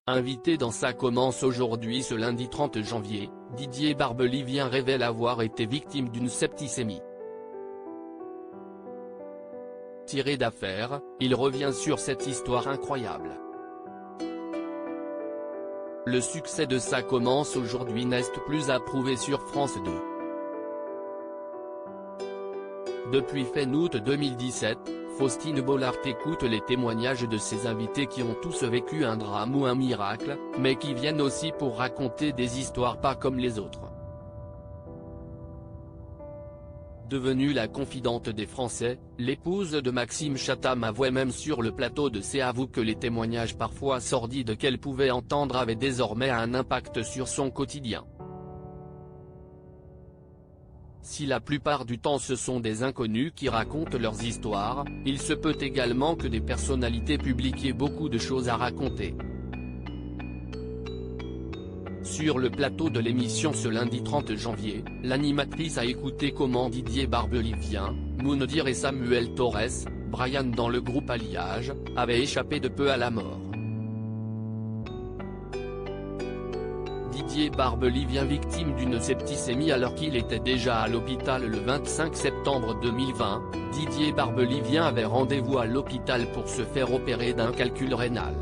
Invité dans Ça commence aujourd'hui ce lundi 30 janvier, Didier Barbelivien révèle avoir été victime d'une septicémie. Tiré d'affaire, il revient sur cette histoire incroyable. Le succès de Ça commence aujourd'hui n'est plus à prouver sur France 2. Depuis fin août 2017, Faustine Bollard écoute les témoignages de ses invités qui ont tous vécu un drame ou un miracle, mais qui viennent aussi pour raconter des histoires pas comme les autres. Devenue la confidente des Français, l'épouse de Maxime Chatham avouait même sur le plateau de C'est à vous que les témoignages parfois sordides qu'elle pouvait entendre avaient désormais un impact sur son quotidien. Si la plupart du temps ce sont des inconnus qui racontent leurs histoires, il se peut également que des personnalités publiques aient beaucoup de choses à raconter. Sur le plateau de l'émission ce lundi 30 janvier, l'animatrice a écouté comment Didier Barbelivien, Moundir et Samuel Torres, Brian dans le groupe Alliage, avaient échappé de peu à la mort. Didier Barbelivien victime d'une septicémie alors qu'il était déjà à l'hôpital le 25 septembre 2020, Didier Barbelivien avait rendez-vous à l'hôpital pour se faire opérer d'un calcul rénal.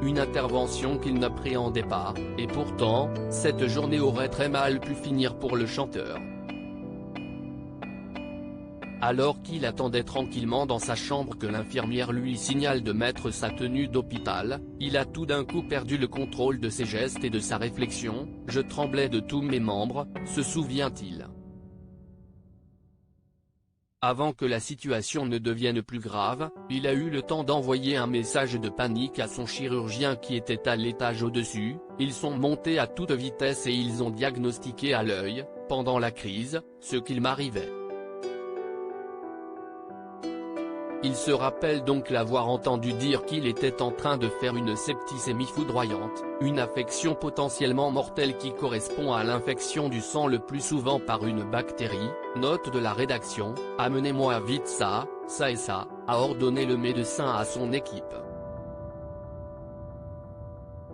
Une intervention qu'il n'appréhendait pas, et pourtant, cette journée aurait très mal pu finir pour le chanteur. Alors qu'il attendait tranquillement dans sa chambre que l'infirmière lui signale de mettre sa tenue d'hôpital, il a tout d'un coup perdu le contrôle de ses gestes et de sa réflexion. « Je tremblais de tous mes membres », se souvient-il. Avant que la situation ne devienne plus grave, il a eu le temps d'envoyer un message de panique à son chirurgien qui était à l'étage au-dessus. Ils sont montés à toute vitesse et ils ont diagnostiqué à l'œil, pendant la crise, ce qu'il m'arrivait. Il se rappelle donc l'avoir entendu dire qu'il était en train de faire une septicémie foudroyante, une affection potentiellement mortelle qui correspond à l'infection du sang le plus souvent par une bactérie. Note de la rédaction, « Amenez-moi vite ça, ça et ça », a ordonné le médecin à son équipe.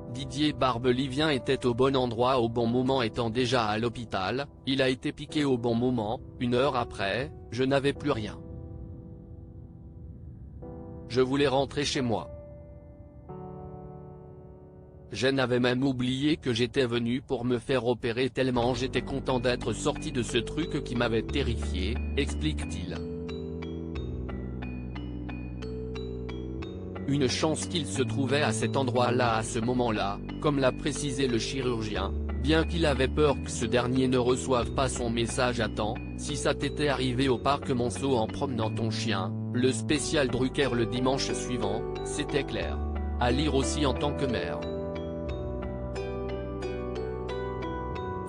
Didier Barbelivien était au bon endroit au bon moment étant déjà à l'hôpital, il a été piqué au bon moment, 1 heure après, je n'avais plus rien. Je voulais rentrer chez moi. Je n'avais même oublié que j'étais venu pour me faire opérer tellement j'étais content d'être sorti de ce truc qui m'avait terrifié, explique-t-il. Une chance qu'il se trouvait à cet endroit-là à ce moment-là, comme l'a précisé le chirurgien, bien qu'il avait peur que ce dernier ne reçoive pas son message à temps. Si ça t'était arrivé au parc Monceau en promenant ton chien, le spécial Drucker le dimanche suivant, c'était clair. À lire aussi en tant que mère.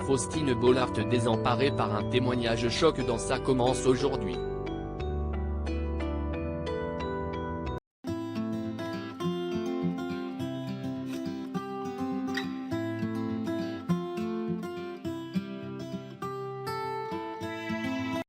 Faustine Bollard désemparée par un témoignage choc dans Ça commence aujourd'hui.